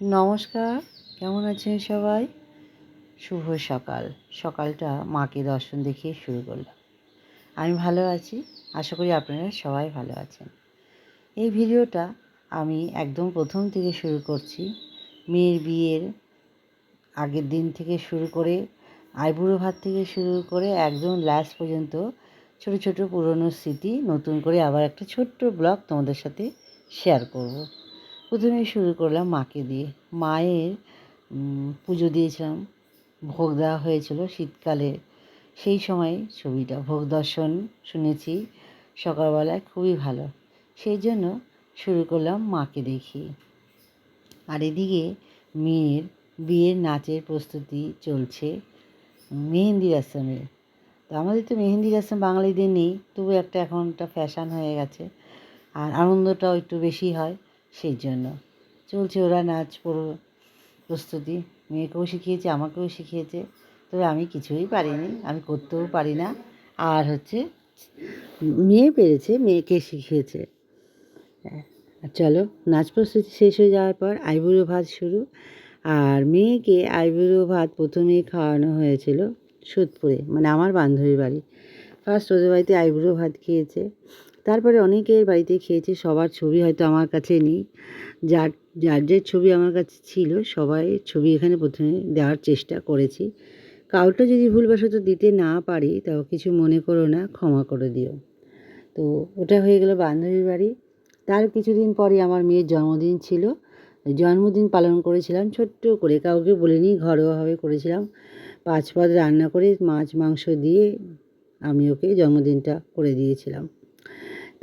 নমস্কার, কেমন আছেন সবাই? শুভ সকাল। সকালটা মাকে দর্শন দেখিয়ে শুরু করলাম। আমি ভালো আছি, আশা করি আপনারা সবাই ভালো আছেন। এই ভিডিওটা আমি একদম প্রথম থেকে শুরু করছি। মেয়ের বিয়ের আগের দিন থেকে শুরু করে আইবুড়ো ভাত থেকে শুরু করে একদম লাস্ট পর্যন্ত ছোট ছোট পুরনো স্মৃতি নতুন করে আবার একটা ছোট্ট ব্লগ তোমাদের সাথে শেয়ার করব। প্রথমেই শুরু করলাম মাকে দিয়ে। মায়ের পুজো দিয়েছিলাম, ভোগ দেওয়া হয়েছিল শীতকালে। সেই সময় ছবিটা ভোগ দর্শন শুনেছি সকালবেলায়, খুবই ভালো। সেই জন্য শুরু করলাম মাকে দেখি। আর এদিকে মেয়ের বিয়ের নাচের প্রস্তুতি চলছে মেহেন্দি রসমের। তো আমাদের তো মেহেন্দি রসম বাঙালিদের নেই, তবু এখন একটা ফ্যাশন হয়ে গেছে, আর আনন্দটাও একটু বেশি হয়। সেই জন্য চলছে ওরা নাচ প্রস্তুতি। মেয়েকেও শিখিয়েছে, আমাকেও শিখিয়েছে, তবে আমি কিছুই পারিনি, আমি করতেও পারি না। আর মেয়ে পেরেছে, মেয়েকে শিখিয়েছে। চলো, নাচ প্রস্তুতি শেষ হয়ে যাওয়ার পর আইবুড়ো ভাত শুরু। আর মেয়েকে আইবুড়ো ভাত প্রথমেই খাওয়ানো হয়েছিল সোদপুরে, মানে আমার বান্ধবীর বাড়ি। ফার্স্ট ওদের বাড়িতে আইবুড়ো ভাত খেয়েছে, তারপরে অনেকের বাড়িতে খেয়েছে। সবার ছবি হয়তো আমার কাছে নেই, যার যার যে ছবি আমার কাছে ছিল সবাই ছবি এখানে প্রথমে দেওয়ার চেষ্টা করেছি। কাউটা যদি ভুলবশত দিতে না পারি তাও কিছু মনে করো না, ক্ষমা করে দিও। তো ওটা হয়ে গেল বান্ধবীর বাড়ি। তার কিছুদিন পরে আমার মেয়ের জন্মদিন ছিল। জন্মদিন পালন করেছিলাম ছোট্ট করে, কাউকে বলিনি, ঘরোয়াভাবে করেছিলাম। 5 পদ রান্না করে মাছ মাংস দিয়ে আমি ওকে জন্মদিনটা করে দিয়েছিলাম।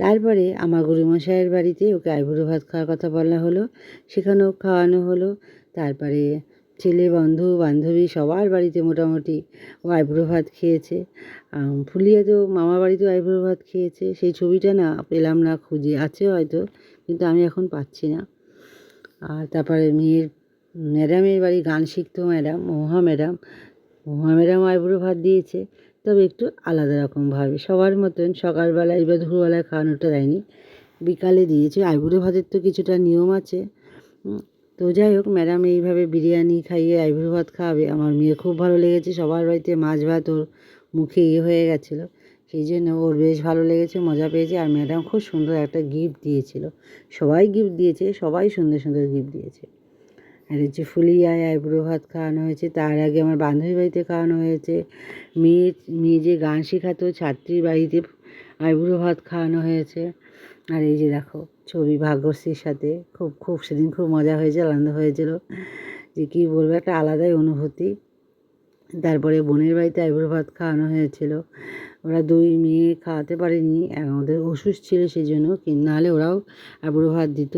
তারপরে আমার গুরুমশাইয়ের বাড়িতে ওকে আইবুড়ো ভাত খাওয়ার কথা বলা হলো, সেখানেও খাওয়ানো হলো। তারপরে ছেলে বন্ধু বান্ধবী সবার বাড়িতে মোটামুটি ও আইবুড়ো ভাত খেয়েছে। ফুলিয়া তো মামার বাড়িতেও আইবুড়ো ভাত খেয়েছে। সেই ছবিটা না পেলাম না, খুঁজে আছে হয়তো, কিন্তু আমি এখন পাচ্ছি না। আর তারপরে মেয়ের ম্যাডামের বাড়ি গান শিখতো ম্যাডাম, মহা ম্যাডাম আইবুড়ো ভাত দিয়েছে, তবে একটু আলাদা রকমভাবে। সবার মতন সকালবেলায় বা দুপুরবেলায় খাওয়ানোটা দেয়নি, বিকালে দিয়েছে। আইবুড়ো ভাতের তো কিছুটা নিয়ম আছে। তো যাই হোক, ম্যাডাম এইভাবে বিরিয়ানি খাইয়ে আইবুড়ো ভাত খাওয়াবে, আমার মেয়ের খুব ভালো লেগেছে। সবার বাড়িতে মাছ ভাত ওর মুখে হয়ে গেছিলো, সেই জন্য ওর বেশ ভালো লেগেছে, মজা পেয়েছে। আর ম্যাডাম খুব সুন্দর একটা গিফট দিয়েছিল। সবাই গিফট দিয়েছে, সবাই সুন্দর সুন্দর গিফট দিয়েছে। আর ফুলিয়ায় আইবুড়ো ভাত খাওয়ানো হয়েছে। তার আগে আমার বান্ধবীর বাড়িতে খাওয়ানো হয়েছে। মেয়ে যে গান শেখাতো ছাত্রীর বাড়িতে আইবুড়ো ভাত খাওয়ানো হয়েছে। আর এই যে দেখো ছবি ভাগ্যশ্রীর সাথে, খুব সেদিন খুব মজা হয়েছে, আনন্দ হয়েছিল, যে কী বলবো, একটা আলাদাই অনুভূতি। তারপরে বোনের বাড়িতে আইবুড়ো ভাত খাওয়ানো হয়েছিল। ওরা 2 মেয়ে খাওয়াতে পারেনি, ওদের অসুস্থ ছিল সেই জন্য, নাহলে ওরাও আইবুড়ো ভাত দিত,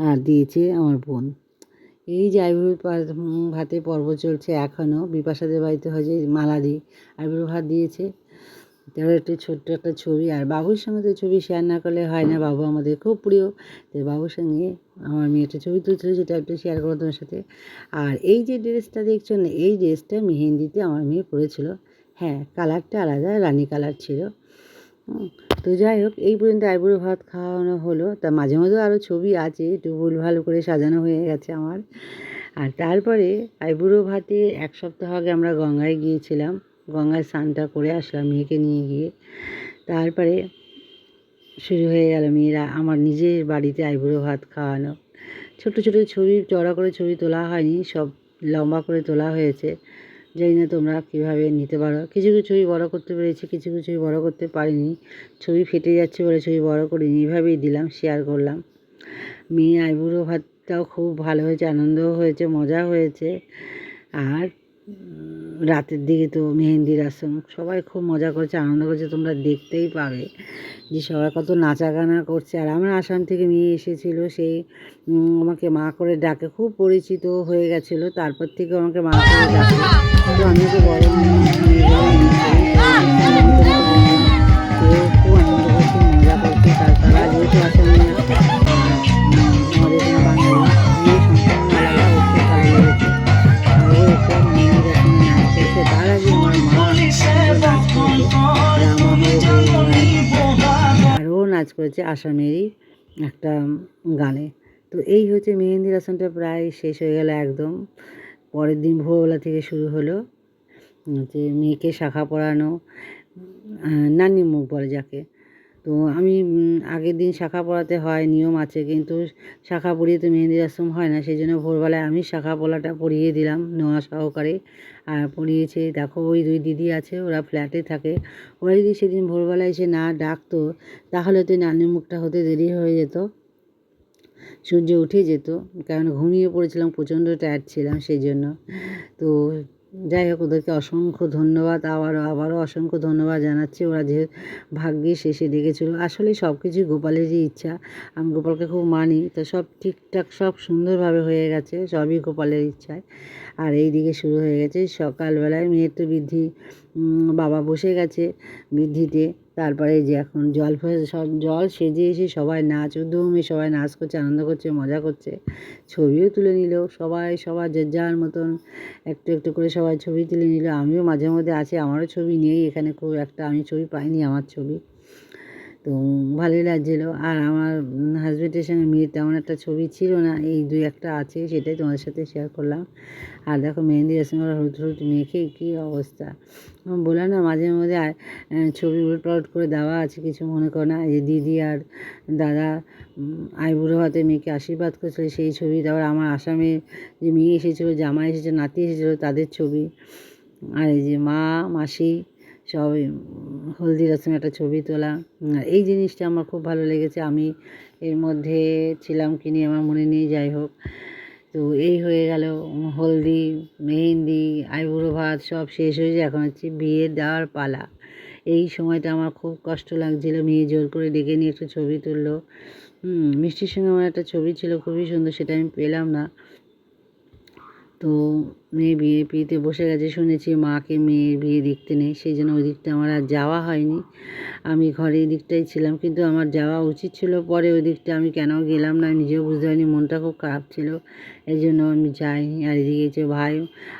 আর দিয়েছে আমার বোন। এই যে আইবুড়ো ভাতের পর্ব চলছে এখনও। বিপাশাদের বাড়িতে হয়েছে মালাদি আইবুড়ো ভাত দিয়েছে। তারও একটু ছোট্ট একটা ছবি, আর বাবুর সঙ্গে তো ছবি শেয়ার না করলে হয় না, বাবু আমাদের খুব প্রিয়। তো বাবুর সঙ্গে আমার মেয়ে একটা ছবি তুলছিল, সেটা একটু শেয়ার করো তোমার সাথে। আর এই যে ড্রেসটা দেখছো না, এই ড্রেসটা মেহেন্দিতে আমার মেয়ে পরেছিল। হ্যাঁ, কালারটা আলাদা, রানি কালার ছিল। তো যাই হোক, এই পর্যন্ত আইবুড়ো ভাত খাওয়ানো হলো। তা মাঝে মাঝেও আরও ছবি আছে, একটু ভুলভাল করে সাজানো হয়ে গেছে আমার। আর তারপরে আইবুড়ো ভাতের 1 সপ্তাহ আগে আমরা গঙ্গায় গিয়েছিলাম, গঙ্গায় স্নানটা করে আসলাম মেয়েকে নিয়ে গিয়ে। তারপরে শুরু হয়ে গেল মেয়েরা আমার নিজের বাড়িতে আইবুড়ো ভাত খাওয়ানো। ছোট ছোট ছবি, চড়া করে ছবি তোলা হয়নি, সব লম্বা করে তোলা হয়েছে। জানি না তোমরা কীভাবে নিতে পারো। কিছু কিছু ছবি বড় করতে পেরেছি, কিছু কিছু ছবি বড় করতে পারিনি। ছবি ফেটে যাচ্ছে বলে ছবি বড় করিনি, এইভাবেই দিলাম, শেয়ার করলাম। মেয়ে আইবুড়ো ভাতটাও খুব ভালো হয়েছে, আনন্দও হয়েছে, মজা হয়েছে। আর রাতের দিকে তো মেহেন্দি রসম, সবাই খুব মজা করছে, আনন্দ করছে, তোমরা দেখতেই পাবে যে সবাই কত নাচা গানা করছে। আর আমার আসাম থেকে মেয়ে এসেছিলো, সেই আমাকে মা করে ডাকে, খুব পরিচিত হয়ে গেছিলো। তারপর থেকে আমাকে মা করে ডাকে। তো আমি তো বড় খুব আনন্দ করছে, মজা করছে। তারা যেহেতু আসামে না, আমাদের কোনো বাঙালি বিয়ে সম্পূর্ণ আলাদা, ওর খুব ভালো লেগেছে। আর ও একটা মেহেন্দি রসমের নাচ করেছে। তার আগে আমার মা নাচ করেছে, আর ও নাচ করেছে আসামেরই একটা গানে। তো এই হচ্ছে মেহেন্দি রসমটা প্রায় শেষ হয়ে গেল একদম। পরের দিন ভোরবেলা থেকে শুরু হলো যে মেয়েকে শাখা পরানো, নানি মুখ বলে যাকে। তো আমি আগের দিন শাখা পরাতে হয়, নিয়ম আছে, কিন্তু শাখা পরিয়ে তো মেহেন্দি রসম হয় না, সেই জন্য ভোরবেলায় আমি শাখা পলাটা পরিয়ে দিলাম নোয়া সহকারে। আর পরিয়েছে, দেখো ওই 2 দিদি আছে, ওরা ফ্ল্যাটে থাকে। ওরা যদি সেদিন ভোরবেলায় এসে না ডাকতো তাহলে তো নানির মুখটা হতে দেরি হয়ে যেত, সূর্য উঠে যেত, কারণ ঘুমিয়ে পড়েছিলাম, প্রচণ্ড টায়ার্ড ছিলাম সেই জন্য। তো যাই হোক, ওদেরকে অসংখ্য ধন্যবাদ, আবারও অসংখ্য ধন্যবাদ জানাচ্ছি। ওরা যে ভাগ্যিস এসে ডেকেছিলো। আসলে সব কিছুই গোপালেরই ইচ্ছা, আমি গোপালকে খুব মানি, তো সব ঠিকঠাক সব সুন্দরভাবে হয়ে গেছে, সবই গোপালের ইচ্ছায়। আর এই দিকে শুরু হয়ে গেছে সকালবেলায় মেয়ের তো বৃদ্ধি, বাবা বসে গেছে বৃদ্ধিতে। তারপরে যে এখন জল সেজে এসে সবাই নাচ উদ্যমে সবাই নাচ করছে, আনন্দ করছে, মজা করছে, ছবিও তুলে নিল সবাই, সবার যে যার মতন একটু একটু করে সবাই ছবি তুলে নিল। আমিও মাঝে মধ্যে আছি, আমারও ছবি নেই এখানে খুব একটা, আমি ছবি পাইনি আমার ছবি। তো ভালোই লাগছিলো। আর আমার হাজব্যান্ডের সঙ্গে মেয়ের তেমন একটা ছবি ছিল না, এই 2-1টা আছে, সেটাই তোমাদের সাথে শেয়ার করলাম। আর দেখো মেহেন্দি রসম হলুদ হলুদ মেখে কী অবস্থা, বললাম না মাঝে মধ্যে ছবি উলটপালট করে দেওয়া আছে, কিছু মনে করো না। এই দিদি আর দাদা আইবুড়ো হাতে মেয়েকে আশীর্বাদ করছিল, সেই ছবি। তারপর আমার আসামে যে মেয়ে এসেছিলো, জামাই এসেছে, নাতি এসেছিলো, তাদের ছবি। আর এই যে মা মাসি সবাই হলদি রসমে একটা ছবি তোলা। এই জিনিসটা আমার খুব ভালো লেগেছে, আমি এর মধ্যে ছিলাম কি নিয়ে আমার মনে নেই, যাই হোক। তো এই হয়ে গেল হলদি, মেহেন্দি, আইবুড়ো ভাত সব শেষ হয়েছে, এখন হচ্ছে বিয়ে দেওয়ার পালা। এই সময়টা আমার খুব কষ্ট লাগছিলো, মেয়ে জোর করে ডেকে নিয়ে একটু ছবি তুললো। মিষ্টির সঙ্গে আমার একটা ছবি ছিল খুবই সুন্দর, সেটা আমি পেলাম না। তো মেয়ে বিয়েতে বসে গেছে শুনেছি, মাকে মেয়ের বিয়ে দেখতে নেই, সেই জন্য ওই দিকটা আমার আর যাওয়া হয়নি। আমি ঘরে এই দিকটাই ছিলাম, কিন্তু আমার যাওয়া উচিত ছিল পরে, ওই দিকটা আমি কেন গেলাম না নিজেও বুঝতে পারিনি, মনটা খুব খারাপ ছিল, এই জন্য আমি যাইনি। আর এদিকে গেছে ভাই,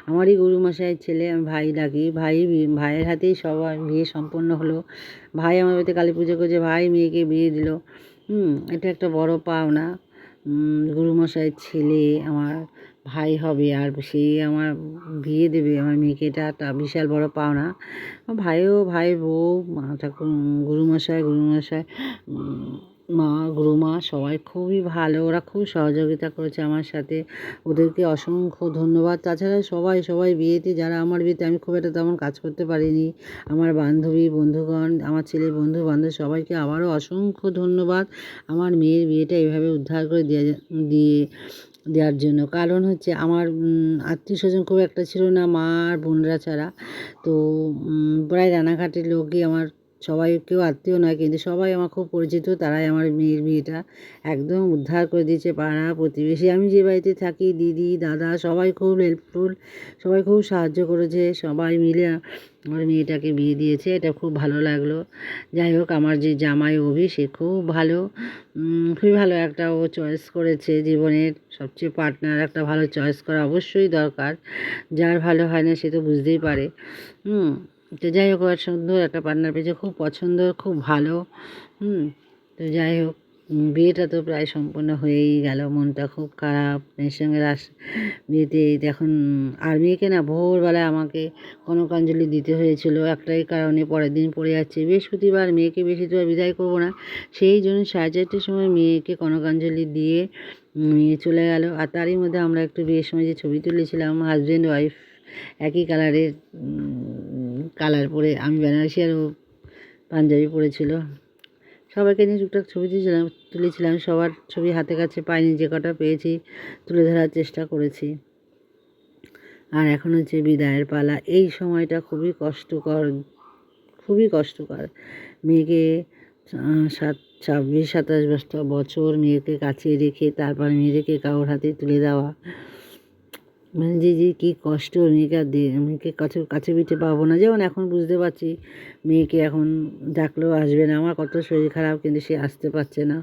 আমারই গুরুমশাইয়ের ছেলে, আমি ভাই ডাকি, ভাইয়ের হাতেই সবার বিয়ে সম্পন্ন হলো। ভাই আমার বাড়িতে কালী পুজো করছে, ভাই মেয়েকে বিয়ে দিল। এটা একটা বড় পাওনা, গুরুমশাইয়ের ছেলে আমার ভাই হবে, আর সে আমার বিয়ে দেবে আমার মেয়েকে, এটা একটা বিশাল বড় পাওনা। ভাই বউ মা ঠাকুর, গুরুমশাই মা গুরুমা সবাই খুবই ভালো, ওরা খুব সহযোগিতা করেছে আমার সাথে, ওদেরকে অসংখ্য ধন্যবাদ। তাছাড়া সবাই বিয়েতে, যারা আমার বিয়েতে আমি খুব একটা তেমন কাজ করতে পারিনি, আমার বান্ধবী বন্ধুগণ, আমার ছেলের বন্ধু বান্ধব সবাইকে আবারও অসংখ্য ধন্যবাদ আমার মেয়ের বিয়েটা এভাবে উদ্ধার করে দেওয়ার জন্য। কারণ হচ্ছে আমার আত্মীয় স্বজন খুব একটা ছিল না, মা আর বোনরা ছাড়া। তো প্রায় রানাঘাটের লোকই আমার, সবাই কেউ আত্মীয় নয়, কিন্তু সবাই আমার খুব পরিচিত, তারাই আমার মেয়ের বিয়েটা একদম উদ্ধার করে দিয়েছে। পাড়া প্রতিবেশী, আমি যে বাড়িতে থাকি, দিদি দাদা সবাই খুব হেল্পফুল, সবাই খুব সাহায্য করেছে, সবাই মিলে আমার মেয়েটাকে বিয়ে দিয়েছে, এটা খুব ভালো লাগলো। যাই হোক, আমার যে জামাই অভি, সে খুব ভালো, খুবই ভালো একটা ও চয়েস করেছে, জীবনের সবচেয়ে পার্টনার একটা ভালো চয়েস করা অবশ্যই দরকার, যার ভালো হয় না সে তো বুঝতেই পারে। তো যাই হোক, আর সুন্দর একটা পার্টনার পেয়েছে, খুব পছন্দ, খুব ভালো। তো যাই হোক, বিয়েটা তো প্রায় সম্পন্ন হয়েই গেল, মনটা খুব খারাপ মেয়ের সঙ্গে বিয়েতে। এখন আর মেয়েকে না ভোরবেলায় আমাকে কনকাঞ্জলি দিতে হয়েছিল, একটাই কারণে, পরের দিন পড়ে যাচ্ছে বৃহস্পতিবার, মেয়েকে বেশি তো আর বিদায় করবো না, সেই জন্য 4:30টার সময় মেয়েকে কনকাঞ্জলি দিয়ে মেয়ে চলে গেল। আর তারই মধ্যে আমরা একটু বিয়ের সময় যে ছবি তুলেছিলাম, হাজব্যান্ড ওয়াইফ একই কালারের কালার পরে, আমি বেনারসি আর ও পাঞ্জাবি পরেছিল, সবাইকে নিয়ে টুকটাক ছবি তুলেছিলাম। সবার ছবি হাতে কাছে পাইনি, যে কটা পেয়েছি তুলে ধরার চেষ্টা করেছি। আর এখন হচ্ছে বিদায়ের পালা, এই সময়টা খুবই কষ্টকর। মেয়েকে 26-27 বছর মেয়েকে কাছে রেখে তারপর মেয়েকে কারোর হাতে তুলে দেওয়া, মানে যে কী কষ্ট, মেয়েকে কাছে পিঠে পাবো না, যেমন এখন বুঝতে পারছি মেয়েকে এখন ডাকলেও আসবে না, আমার কত শরীর খারাপ, কিন্তু সে আসতে পারছে না।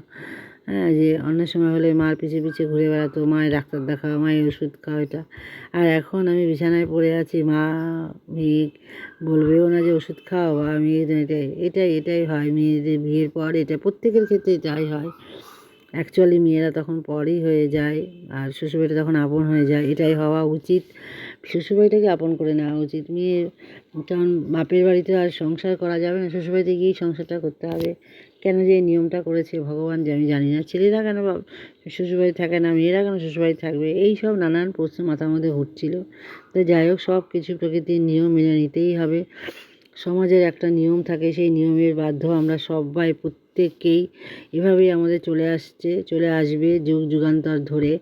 হ্যাঁ, যে অন্য সময় হলে মার পিছে ঘুরে বেড়াতো, মায়ের ডাক্তার দেখাও, মায়ের ওষুধ খাও, এটা। আর এখন আমি বিছানায় পড়ে আছি, মা মেয়ে বলবেও না যে ওষুধ খাও, বা মেয়ে এটাই হয় মেয়েদের বিয়ের পর, এটা প্রত্যেকের ক্ষেত্রে এটাই হয়। অ্যাকচুয়ালি মেয়েরা তখন পরই হয়ে যায়, আর শ্বশুরবাড়িটা তখন আপন হয়ে যায়। এটাই হওয়া উচিত, শ্বশুরবাড়িটাকে আপন করে নেওয়া উচিত। মেয়ে কারণ বাপের বাড়িতে আর সংসার করা যাবে না, শ্বশুরবাড়িতে গিয়েই সংসারটা করতে হবে। কেন যে এই নিয়মটা করেছে ভগবান যে আমি জানি না। ছেলেরা কেন শ্বশুরবাড়ি থাকে না, মেয়েরা কেন শ্বশুরবাড়ি থাকবে, এই সব নানান প্রশ্ন মাথার মধ্যে ঘুরছিল। তো যাই হোক, সব কিছু প্রকৃতির নিয়ম মেনে নিতেই হবে। সমাজের একটা নিয়ম থাকে, সেই নিয়মের বাধ্য আমরা সবাই, প্রত্যেককেই। এভাবেই আমাদের চলে আসবে যুগ যুগান্তর ধরে।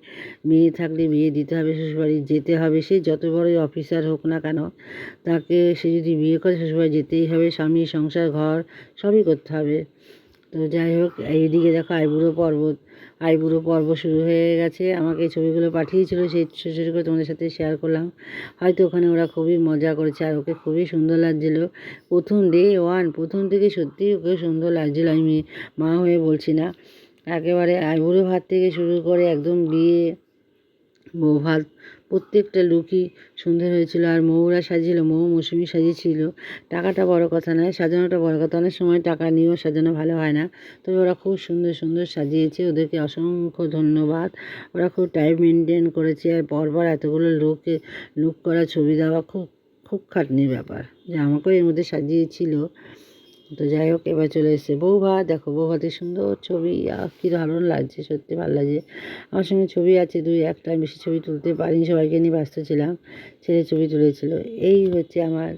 মেয়ে থাকলে বিয়ে দিতে হবে, শ্বশুরবাড়ি যেতে হবে। সে যত বড়ই অফিসার হোক না কেন, তাকে সে যদি বিয়ে করে শ্বশুরবাড়ি যেতেই হবে। স্বামী, সংসার, ঘর সবই করতে হবে। তো যাই হোক, এইদিকে দেখো আইবুড়ো পর্ব শুরু হয়ে গেছে। আমাকে এই ছবিগুলো পাঠিয়েছিল, সেই শ্বশুরকে তোমাদের সাথে শেয়ার করলাম। হয়তো ওখানে ওরা খুবই মজা করেছে, আর ওকে খুবই সুন্দর লাগছিলো। প্রথম থেকে সত্যিই ওকে সুন্দর লাগছিলো। আমি মা হয়ে বলছি না, একেবারে আইবুড়ো ভাত থেকে শুরু করে একদম বিয়ে, বউ ভাত, প্রত্যেকটা লুকই সুন্দর হয়েছিল। আর মৌরা সাজিয়েছিল, মৌসুমি সাজিয়েছিল। টাকাটা বড় কথা নয়, সাজানোটা বড় কথা। অনেক সময় টাকা নিয়েও সাজানো ভালো হয় না, তবে ওরা খুব সুন্দর সুন্দর সাজিয়েছে। ওদেরকে অসংখ্য ধন্যবাদ। ওরা খুব টাইম মেনটেন করেছে। আর পরপর এতগুলো লুক করা, ছবি দেওয়া খুব খুব খাটনির ব্যাপার, যে আমাকেও এর মধ্যে সাজিয়েছিল। তো যাই হোক, এবার চলে এসেছে বউ ভাত। দেখো বউ ভাতের সুন্দর ছবি, কী দারুণ লাগছে, সত্যি ভালো লাগছে। আমার সঙ্গে ছবি আছে দুই একটা, বেশি ছবি তুলতে পারিনি, সবাইকে নিয়ে ব্যস্ত ছিলাম। ছেলে ছবি তুলেছিল। এই হচ্ছে আমার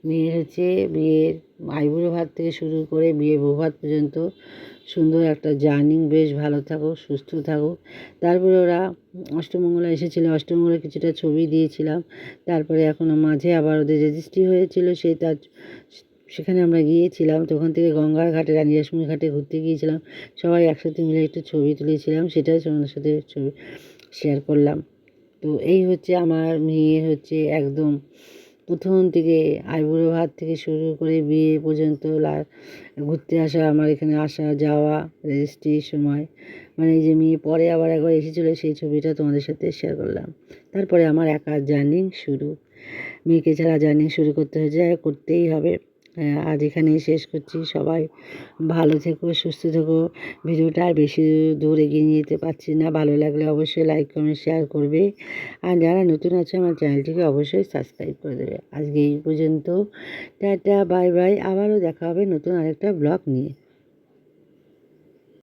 মেয়ের হচ্ছে বিয়ের আইবুড়ো ভাত থেকে শুরু করে বিয়ে বউ ভাত পর্যন্ত সুন্দর একটা জার্নি। বেশ ভালো থাকুক, সুস্থ থাকুক। তারপরে ওরা অষ্টমঙ্গলা এসেছিলো, অষ্টমঙ্গলা কিছুটা ছবি দিয়েছিলাম। তারপরে এখনও মাঝে আবার ওদের রেজিস্ট্রি হয়েছিল, সেখানে আমরা গিয়েছিলাম। তো ওখান থেকে গঙ্গার ঘাটে, রানী রাসমণি ঘাটে ঘুরতে গিয়েছিলাম। সবাই একসাথে মিলে একটু ছবি তুলেছিলাম, সেটাই তোমাদের সাথে ছবি শেয়ার করলাম। তো এই হচ্ছে আমার মেয়ের হচ্ছে একদম প্রথম থেকে আইবুড়ো ভাত থেকে শুরু করে বিয়ে পর্যন্ত ঘুরতে আসা, আমার এখানে আসা যাওয়া, রেজিস্ট্রির সময়, মানে এই যে মেয়ে পরে আবার একবার এসেছিলো, সেই ছবিটা তোমাদের সাথে শেয়ার করলাম। তারপরে আমার একার জার্নি শুরু। মেয়েকে ছাড়া জার্নি শুরু করতেই হবে। আজ এখানেই শেষ করছি। সবাই ভালো থেকো, সুস্থ থেকো। ভিডিওটা আর বেশি দূর এগিয়ে নিয়ে যেতে পারছি না। ভালো লাগলে অবশ্যই লাইক, কমেন্ট, শেয়ার করবে। আর যারা নতুন আছে আমার চ্যানেলটিকে অবশ্যই সাবস্ক্রাইব করে দেবে। আজকে এই পর্যন্ত। Tata, bye bye. আবারও দেখা হবে নতুন আরেকটা ব্লগ নিয়ে।